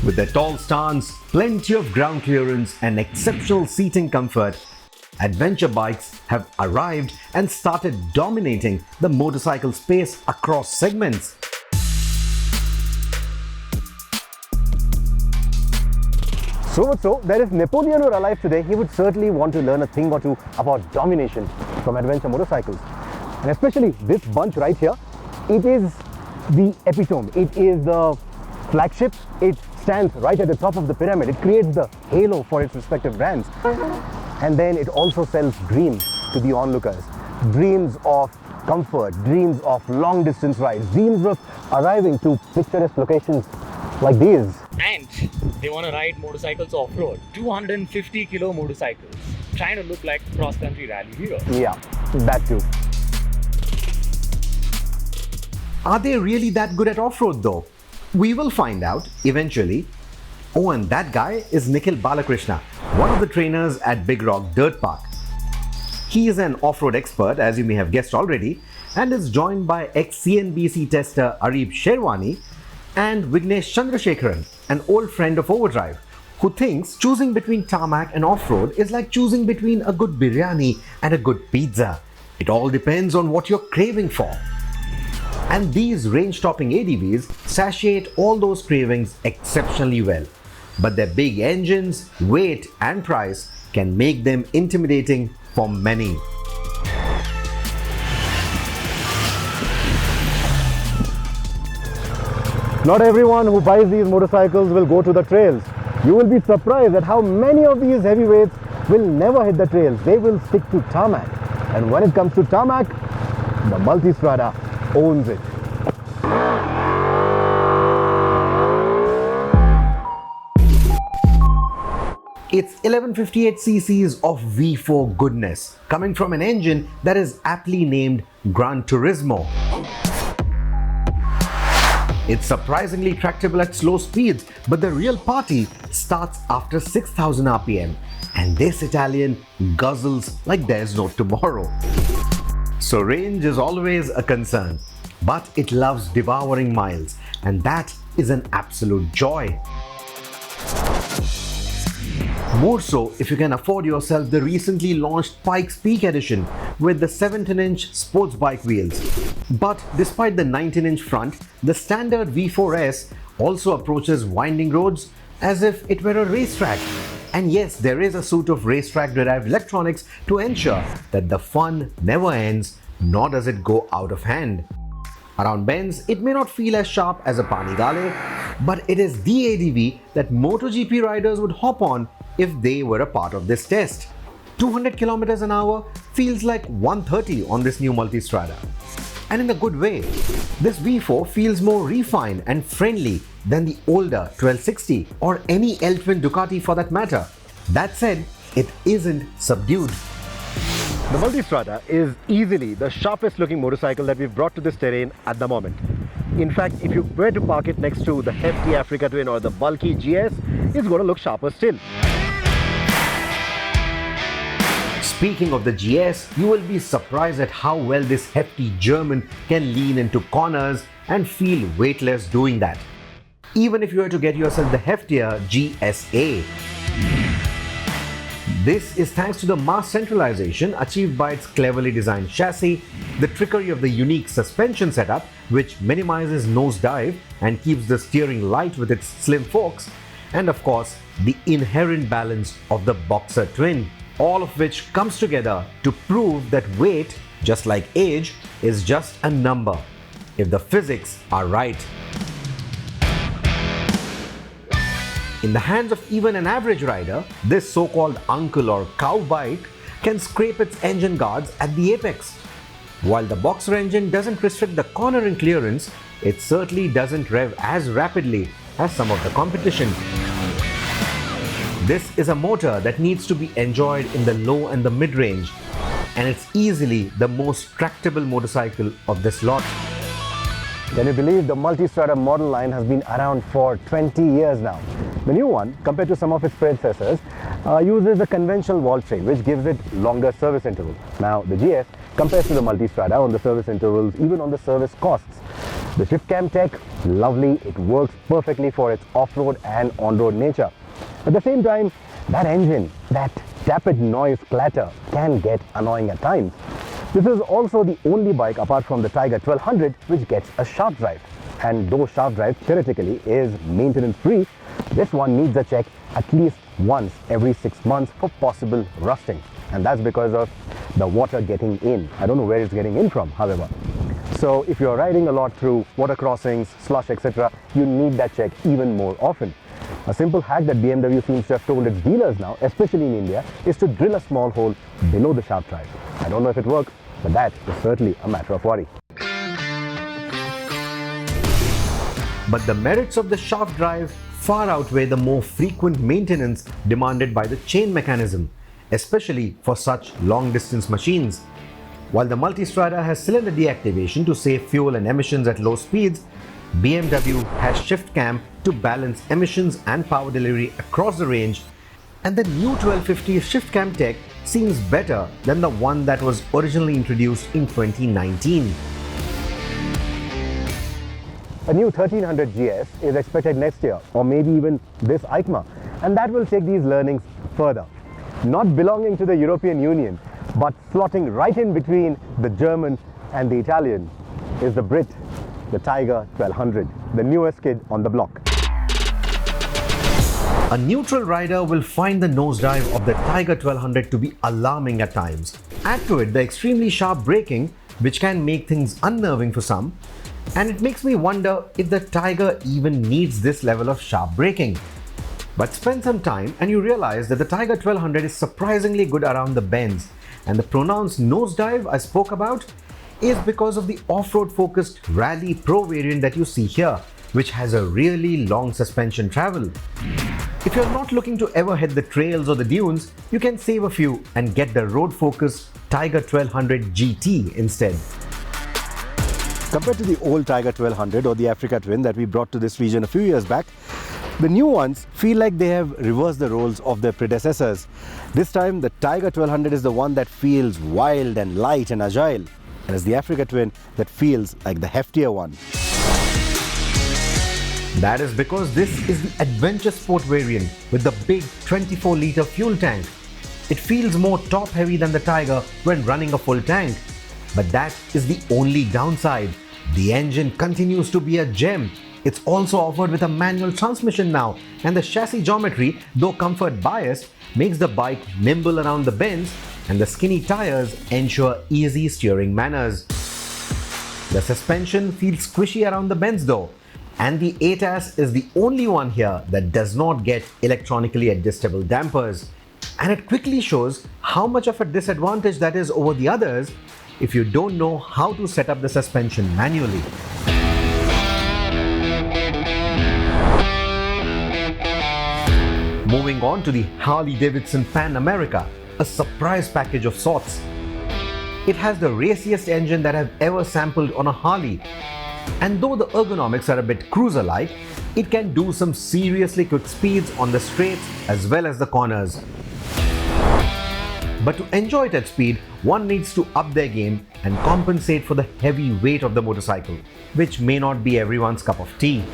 With their tall stance, plenty of ground clearance and exceptional seating comfort, adventure bikes have arrived and started dominating the motorcycle space across segments. So much so that if Napoleon were alive today, he would certainly want to learn a thing or two about domination from adventure motorcycles. And especially this bunch right here, it is the epitome, it is the flagship, it stands right at the top of the pyramid, it creates the halo for its respective brands. And then it also sells dreams to the onlookers. Dreams of comfort, dreams of long distance rides, dreams of arriving to picturesque locations like these. And they want to ride motorcycles off-road. 250 kilo motorcycles. Trying to look like cross-country rally heroes. Yeah, that too. Are they really that good at off-road though? We will find out eventually. Oh, and that guy is Nikhil Balakrishna, one of the trainers at Big Rock Dirt Park. He is an off-road expert, as you may have guessed already, and is joined by ex-CNBC tester Areeb Sherwani and Vignesh Chandrasekaran, an old friend of OVERDRIVE, who thinks choosing between tarmac and off-road is like choosing between a good biryani and a good pizza. It all depends on what you're craving for. And these range-topping ADVs satiate all those cravings exceptionally well. But their big engines, weight and price can make them intimidating for many. Not everyone who buys these motorcycles will go to the trails. You will be surprised at how many of these heavyweights will never hit the trails. They will stick to tarmac. And when it comes to tarmac, the Multistrada owns it. It's 1158 cc's of V4 goodness, coming from an engine that is aptly named Gran Turismo. It's surprisingly tractable at slow speeds, but the real party starts after 6000 RPM, and this Italian guzzles like there's no tomorrow. So range is always a concern, but it loves devouring miles, and that is an absolute joy. More so if you can afford yourself the recently launched Pikes Peak Edition with the 17-inch sports bike wheels. But despite the 19-inch front, the standard V4S also approaches winding roads as if it were a racetrack. And yes, there is a suite of racetrack-derived electronics to ensure that the fun never ends, nor does it go out of hand. Around bends, it may not feel as sharp as a Panigale, but it is the ADV that MotoGP riders would hop on if they were a part of this test. 200 km an hour feels like 130 on this new Multistrada. And in a good way. This V4 feels more refined and friendly than the older 1260 or any L-twin Ducati for that matter. That said, it isn't subdued. The Multistrada is easily the sharpest looking motorcycle that we've brought to this terrain at the moment. In fact, if you were to park it next to the hefty Africa Twin or the bulky GS, it's going to look sharper still. Speaking of the GS, you will be surprised at how well this hefty German can lean into corners and feel weightless doing that, even if you were to get yourself the heftier GSA. This is thanks to the mass centralization achieved by its cleverly designed chassis, the trickery of the unique suspension setup which minimizes nosedive and keeps the steering light with its slim forks, and of course the inherent balance of the Boxer twin. All of which comes together to prove that weight, just like age, is just a number, if the physics are right. In the hands of even an average rider, this so-called uncle or cow bike can scrape its engine guards at the apex. While the Boxer engine doesn't restrict the cornering clearance, it certainly doesn't rev as rapidly as some of the competition. This is a motor that needs to be enjoyed in the low and the mid-range, and it's easily the most tractable motorcycle of this lot. Can you believe the Multistrada model line has been around for 20 years now? The new one, compared to some of its predecessors, uses a conventional valve train, which gives it longer service intervals. Now, the GS compares to the Multistrada on the service intervals, even on the service costs. The shift cam tech, lovely, it works perfectly for its off-road and on-road nature. At the same time, that engine, that tepid noise clatter can get annoying at times. This is also the only bike apart from the Tiger 1200 which gets a shaft drive. And though shaft drive theoretically is maintenance free, this one needs a check at least once every 6 months for possible rusting. And that's because of the water getting in. I don't know where it's getting in from, however. So if you're riding a lot through water crossings, slush, etc., you need that check even more often. A simple hack that BMW seems to have told its dealers now, especially in India, is to drill a small hole below the shaft drive. I don't know if it works, but that is certainly a matter of worry. But the merits of the shaft drive far outweigh the more frequent maintenance demanded by the chain mechanism, especially for such long-distance machines. While the Multistrada has cylinder deactivation to save fuel and emissions at low speeds, BMW has shift cam to balance emissions and power delivery across the range, and the new 1250 shift cam tech seems better than the one that was originally introduced in 2019. A new 1300 GS is expected next year, or maybe even this EICMA, and that will take these learnings further. Not belonging to the European Union, but slotting right in between the German and the Italian is the Brit, the Tiger 1200, the newest kid on the block. A neutral rider will find the nosedive of the Tiger 1200 to be alarming at times. Add to it the extremely sharp braking, which can make things unnerving for some, and it makes me wonder if the Tiger even needs this level of sharp braking. But spend some time and you realize that the Tiger 1200 is surprisingly good around the bends, and the pronounced nosedive I spoke about is because of the off-road focused Rally Pro variant that you see here, which has a really long suspension travel. If you're not looking to ever hit the trails or the dunes, you can save a few and get the road-focused Tiger 1200 GT instead. Compared to the old Tiger 1200 or the Africa Twin that we brought to this region a few years back, the new ones feel like they have reversed the roles of their predecessors. This time, the Tiger 1200 is the one that feels wild and light and agile, and it's the Africa Twin that feels like the heftier one. That is because this is the adventure sport variant with the big 24-litre fuel tank. It feels more top-heavy than the Tiger when running a full tank. But that is the only downside. The engine continues to be a gem. It's also offered with a manual transmission now, and the chassis geometry, though comfort biased, makes the bike nimble around the bends, and the skinny tires ensure easy steering manners. The suspension feels squishy around the bends though, and the ATAS is the only one here that does not get electronically adjustable dampers. And it quickly shows how much of a disadvantage that is over the others if you don't know how to set up the suspension manually. Moving on to the Harley Davidson Pan America, a surprise package of sorts. It has the raciest engine that I've ever sampled on a Harley, and though the ergonomics are a bit cruiser-like, it can do some seriously quick speeds on the straights as well as the corners. But to enjoy it at speed, one needs to up their game and compensate for the heavy weight of the motorcycle, which may not be everyone's cup of tea.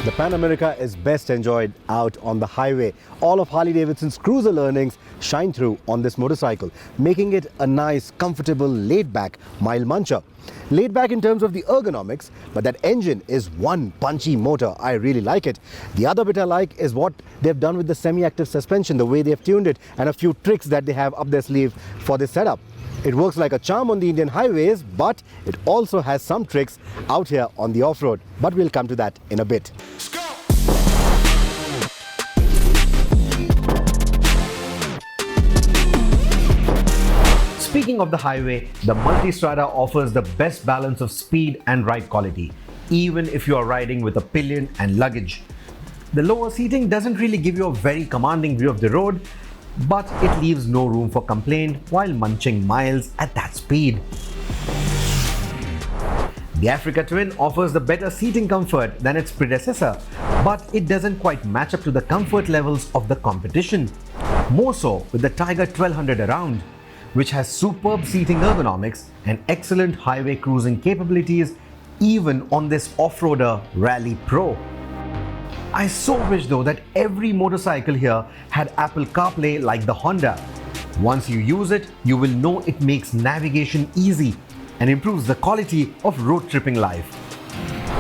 The Pan America is best enjoyed out on the highway. All of Harley Davidson's cruiser learnings shine through on this motorcycle, making it a nice, comfortable, laid-back mile muncher. Laid back in terms of the ergonomics, but that engine is one punchy motor. I really like it. The other bit I like is what they've done with the semi-active suspension, the way they've tuned it, and a few tricks that they have up their sleeve for this setup. It works like a charm on the Indian highways, but it also has some tricks out here on the off-road. But we'll come to that in a bit. Speaking of the highway, the Multistrada offers the best balance of speed and ride quality, even if you are riding with a pillion and luggage. The lower seating doesn't really give you a very commanding view of the road, but it leaves no room for complaint while munching miles at that speed. The Africa Twin offers the better seating comfort than its predecessor, but it doesn't quite match up to the comfort levels of the competition. More so with the Tiger 1200 around, which has superb seating ergonomics and excellent highway cruising capabilities, even on this off-roader Rally Pro. I so wish though that every motorcycle here had Apple CarPlay like the Honda. Once you use it, you will know it makes navigation easy and improves the quality of road tripping life.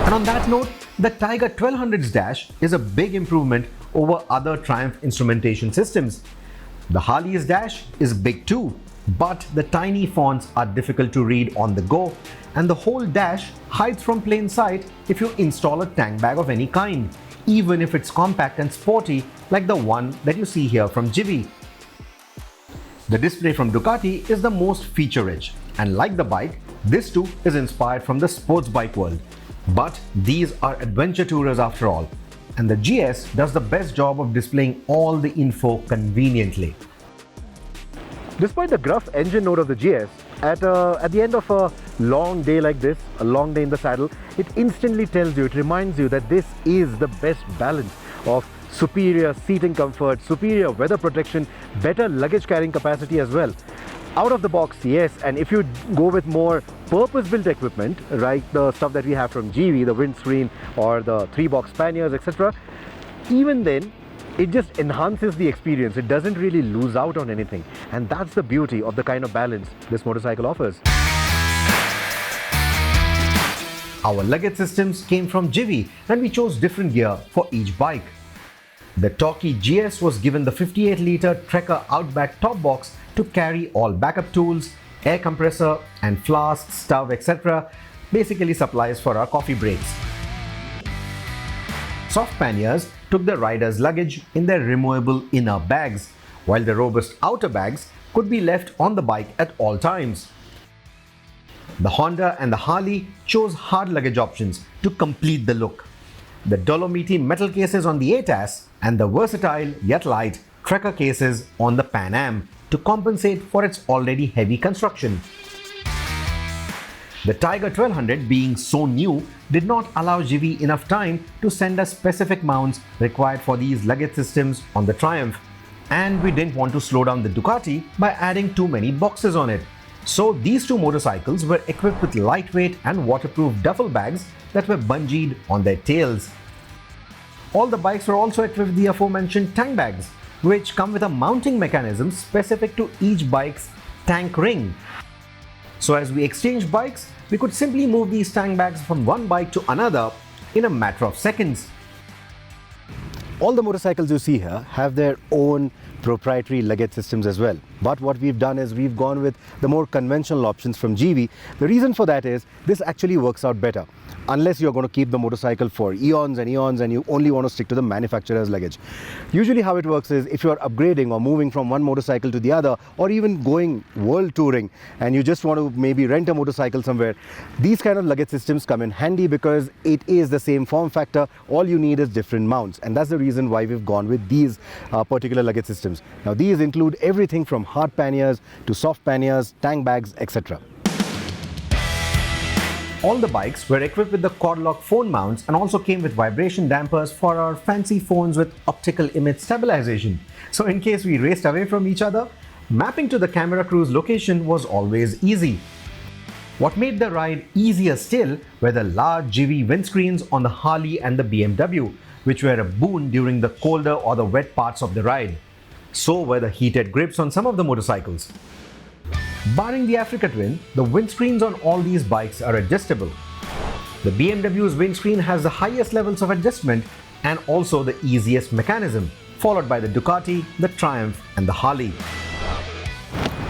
And on that note, the Tiger 1200's dash is a big improvement over other Triumph instrumentation systems. The Harley's dash is big too, but the tiny fonts are difficult to read on the go, and the whole dash hides from plain sight if you install a tank bag of any kind, even if it's compact and sporty like the one that you see here from GIVI. The display from Ducati is the most feature-rich, and like the bike, this too is inspired from the sports bike world. But these are adventure tourers after all, and the GS does the best job of displaying all the info conveniently. Despite the gruff engine note of the GS, at the end of a long day like this, a long day in the saddle, it instantly tells you, it reminds you that this is the best balance of superior seating comfort, superior weather protection, better luggage carrying capacity as well. Out of the box, yes, and if you go with more purpose-built equipment, like the stuff that we have from GIVI, the windscreen or the 3-box panniers, etc., even then, it just enhances the experience. It doesn't really lose out on anything, and that's the beauty of the kind of balance this motorcycle offers. Our luggage systems came from GIVI, and we chose different gear for each bike. The Torquay GS was given the 58-litre Trekker Outback top box to carry all backup tools, air compressor and flask, stove, etc. Basically supplies for our coffee breaks. Soft panniers took the rider's luggage in their removable inner bags, while the robust outer bags could be left on the bike at all times. The Honda and the Harley chose hard luggage options to complete the look. The Dolomiti metal cases on the ATAS and the versatile yet light Trekker cases on the PanAm to compensate for its already heavy construction. The Tiger 1200, being so new, did not allow GIVI enough time to send us specific mounts required for these luggage systems on the Triumph, and we didn't want to slow down the Ducati by adding too many boxes on it. So these two motorcycles were equipped with lightweight and waterproof duffel bags that were bungeed on their tails. All the bikes were also equipped with the aforementioned tank bags, which come with a mounting mechanism specific to each bike's tank ring. So as we exchanged bikes, we could simply move these tank bags from one bike to another in a matter of seconds. All the motorcycles you see here have their own proprietary luggage systems as well. But what we've done is we've gone with the more conventional options from GIVI. The reason for that is this actually works out better. Unless you're going to keep the motorcycle for eons and eons and you only want to stick to the manufacturer's luggage. Usually how it works is if you're upgrading or moving from one motorcycle to the other, or even going world touring and you just want to maybe rent a motorcycle somewhere, these kind of luggage systems come in handy because it is the same form factor. All you need is different mounts, and that's the reason why we've gone with these particular luggage systems. Now these include everything from hard panniers to soft panniers, tank bags, etc. All the bikes were equipped with the quad-lock phone mounts and also came with vibration dampers for our fancy phones with optical image stabilization. So in case we raced away from each other, mapping to the camera crew's location was always easy. What made the ride easier still were the large GIVI windscreens on the Harley and the BMW, which were a boon during the colder or the wet parts of the ride. So were the heated grips on some of the motorcycles. Barring the Africa Twin, the windscreens on all these bikes are adjustable. The BMW's windscreen has the highest levels of adjustment and also the easiest mechanism, followed by the Ducati, the Triumph and the Harley.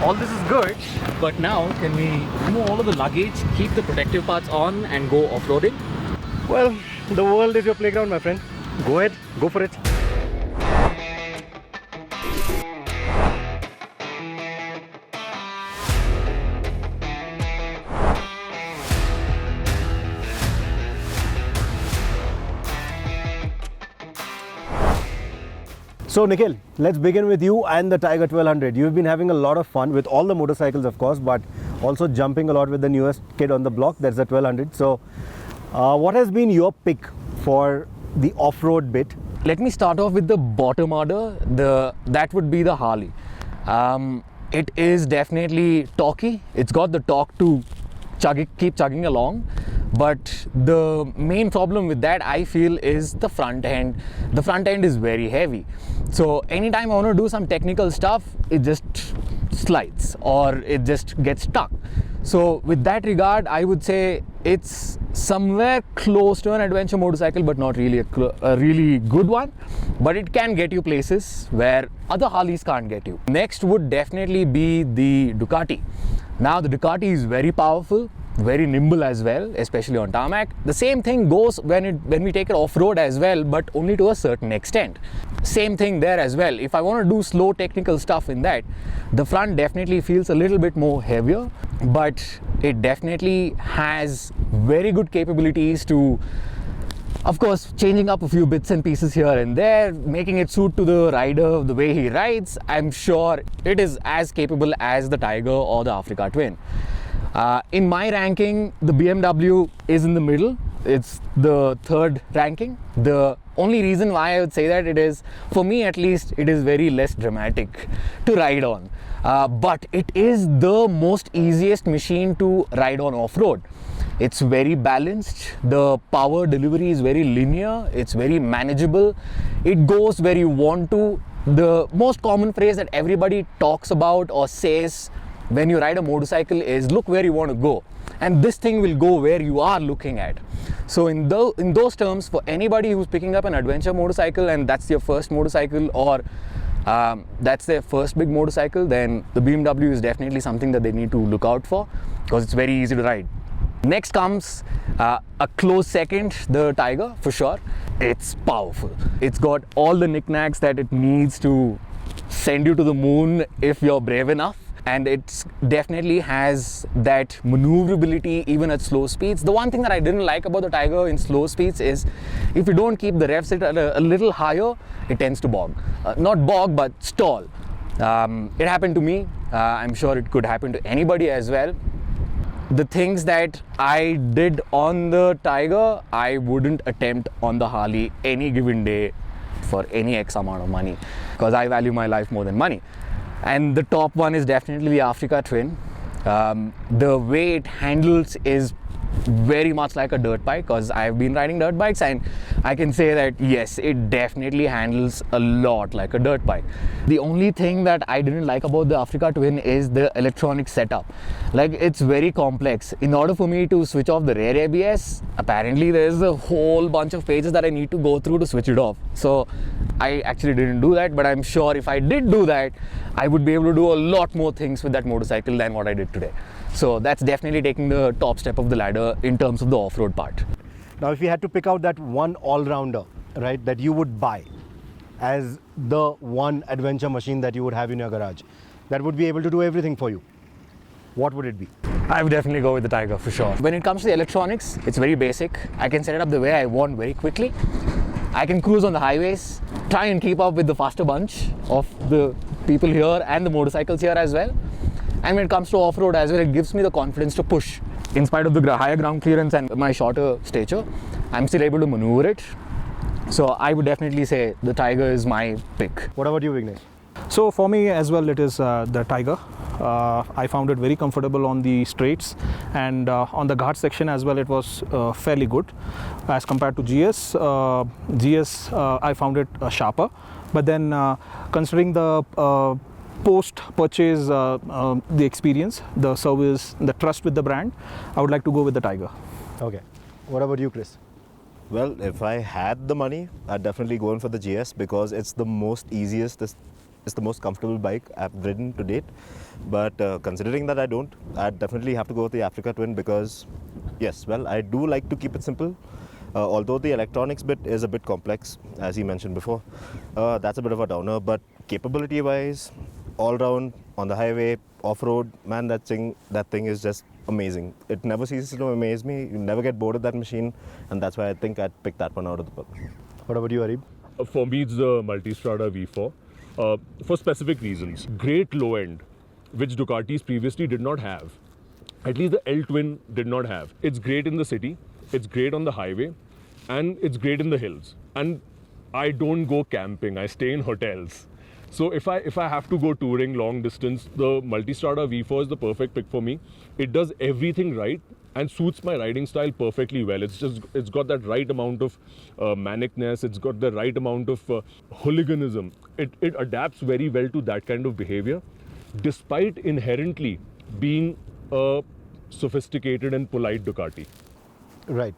All this is good, but now can we remove all of the luggage, keep the protective parts on and go off-roading? Well, the world is your playground, my friend. Go ahead, go for it. So Nikhil, let's begin with you and the Tiger 1200. You've been having a lot of fun with all the motorcycles, of course, but also jumping a lot with the newest kid on the block, that's the 1200. So what has been your pick for the off-road bit? Let me start off with the bottom order. That would be the Harley. It is definitely torquey. It's got the torque to keep chugging along. But the main problem with that, I feel, is the front end. The front end is very heavy. So anytime I want to do some technical stuff, it just slides or it just gets stuck. So with that regard, I would say it's somewhere close to an adventure motorcycle, but not really a really good one. But it can get you places where other Harleys can't get you. Next would definitely be the Ducati. Now the Ducati is very powerful, very nimble as well, especially on tarmac. The same thing goes when we take it off-road as well, but only to a certain extent. Same thing there as well. If I want to do slow technical stuff in that, the front definitely feels a little bit more heavier, but it definitely has very good capabilities to, of course, changing up a few bits and pieces here and there, making it suit to the rider the way he rides. I'm sure it is as capable as the Tiger or the Africa Twin. In my ranking, the BMW is in the middle. It's the third ranking. The only reason why I would say that, it is, for me at least, it is very less dramatic to ride on. But it is the most easiest machine to ride on off-road. It's very balanced. The power delivery is very linear. It's very manageable. It goes where you want to. The most common phrase that everybody talks about or says when you ride a motorcycle is, look where you want to go, and this thing will go where you are looking at. So in those terms, for anybody who's picking up an adventure motorcycle and that's your first motorcycle, or that's their first big motorcycle, then the BMW is definitely something that they need to look out for, because it's very easy to ride. Next comes a close second, the Tiger, for sure. It's powerful. It's got all the knickknacks that it needs to send you to the moon if you're brave enough. And it definitely has that maneuverability even at slow speeds. The one thing that I didn't like about the Tiger in slow speeds is, if you don't keep the rev set at a little higher, it tends to bog. Not bog, but stall. It happened to me. I'm sure it could happen to anybody as well. The things that I did on the Tiger, I wouldn't attempt on the Harley any given day for any X amount of money, because I value my life more than money. And the top one is definitely the Africa Twin. The way it handles is very much like a dirt bike, because I've been riding dirt bikes and I can say that yes, it definitely handles a lot like a dirt bike. The only thing that I didn't like about the Africa Twin is the electronic setup. Like, it's very complex. In order for me to switch off the rear ABS, apparently there's a whole bunch of pages that I need to go through to switch it off. So I actually didn't do that, but I'm sure if I did do that, I would be able to do a lot more things with that motorcycle than what I did today. So that's definitely taking the top step of the ladder in terms of the off-road part. Now, if you had to pick out that one all-rounder, right, that you would buy as the one adventure machine that you would have in your garage, that would be able to do everything for you, what would it be? I would definitely go with the Tiger for sure. When it comes to the electronics, it's very basic. I can set it up the way I want very quickly. I can cruise on the highways, try and keep up with the faster bunch of the people here and the motorcycles here as well. And when it comes to off-road as well, it gives me the confidence to push. In spite of the higher ground clearance and my shorter stature, I'm still able to maneuver it. So I would definitely say the Tiger is my pick. What about you, Vignesh? So for me as well, it is the Tiger. I found it very comfortable on the straights, and on the ghat section as well, it was fairly good as compared to GS. I found it sharper, but then considering the post-purchase the experience, the service, the trust with the brand, I would like to go with the Tiger. Okay. What about you, Chris? Well, if I had the money, I'd definitely go in for the GS, because it's the most easiest, it's the most comfortable bike I've ridden to date. But considering that I don't, I'd definitely have to go with the Africa Twin, because yes, well, I do like to keep it simple. Although the electronics bit is a bit complex, as he mentioned before, that's a bit of a downer. But capability-wise, all round, on the highway, off-road, man, that thing is just amazing. It never ceases to amaze me. You never get bored of that machine, and that's why I think I'd pick that one out of the book. What about you, Areeb? For me, it's the Multistrada V4 for specific reasons. Great low end, which Ducatis previously did not have. At least the L Twin did not have. It's great in the city, it's great on the highway, and it's great in the hills. And I don't go camping, I stay in hotels. So if I have to go touring long distance, the Multistrada V4 is the perfect pick for me. It does everything right and suits my riding style perfectly well. It's got that right amount of manicness, it's got the right amount of hooliganism. It adapts very well to that kind of behavior, despite inherently being a sophisticated and polite Ducati. Right.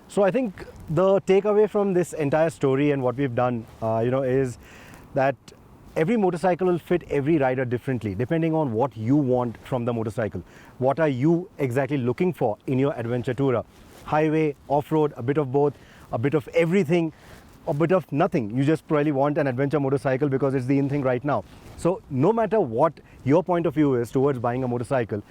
So I think the takeaway from this entire story and what we've done, is that every motorcycle will fit every rider differently, depending on what you want from the motorcycle. What are you exactly looking for in your adventure tourer? Highway, off-road, a bit of both, a bit of everything, a bit of nothing. You just probably want an adventure motorcycle because it's the in thing right now. So no matter what your point of view is towards buying a motorcycle,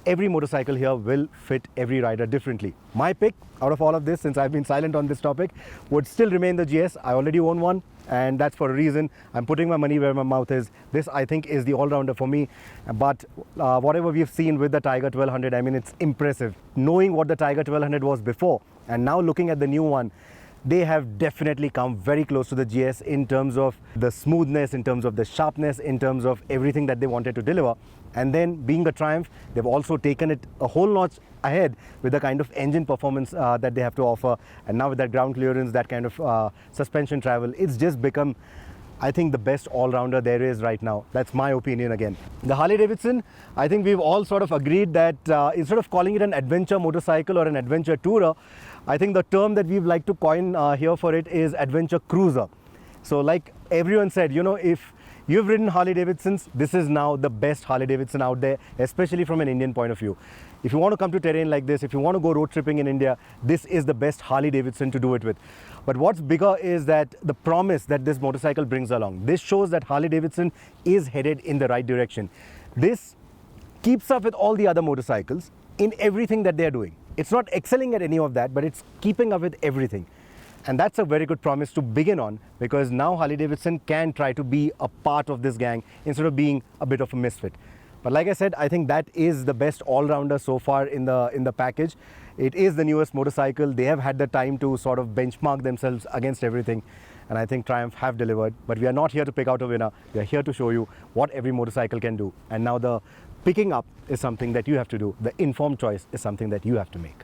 every motorcycle here will fit every rider differently. My pick out of all of this, since I've been silent on this topic, would still remain the GS. I already own one, and that's for a reason. I'm putting my money where my mouth is. This, I think, is the all-rounder for me. But whatever we've seen with the Tiger 1200, I mean, it's impressive. Knowing what the Tiger 1200 was before, and now looking at the new one, they have definitely come very close to the GS in terms of the smoothness, in terms of the sharpness, in terms of everything that they wanted to deliver. And then being a Triumph, they've also taken it a whole notch ahead with the kind of engine performance that they have to offer. And now with that ground clearance, that kind of suspension travel, it's just become, I think, the best all-rounder there is right now. That's my opinion again. The Harley Davidson, I think we've all sort of agreed that instead of calling it an adventure motorcycle or an adventure tourer, I think the term that we'd like to coin here for it is adventure cruiser. So like everyone said, if you've ridden Harley Davidsons, this is now the best Harley Davidson out there, especially from an Indian point of view. If you want to come to terrain like this, if you want to go road tripping in India, this is the best Harley Davidson to do it with. But what's bigger is that the promise that this motorcycle brings along. This shows that Harley Davidson is headed in the right direction. This keeps up with all the other motorcycles in everything that they're doing. It's not excelling at any of that, but it's keeping up with everything. And that's a very good promise to begin on, because now Harley Davidson can try to be a part of this gang instead of being a bit of a misfit. But like I said, I think that is the best all-rounder so far in the package. It is the newest motorcycle. They have had the time to sort of benchmark themselves against everything. And I think Triumph have delivered. But we are not here to pick out a winner. We are here to show you what every motorcycle can do. And now the picking up is something that you have to do. The informed choice is something that you have to make.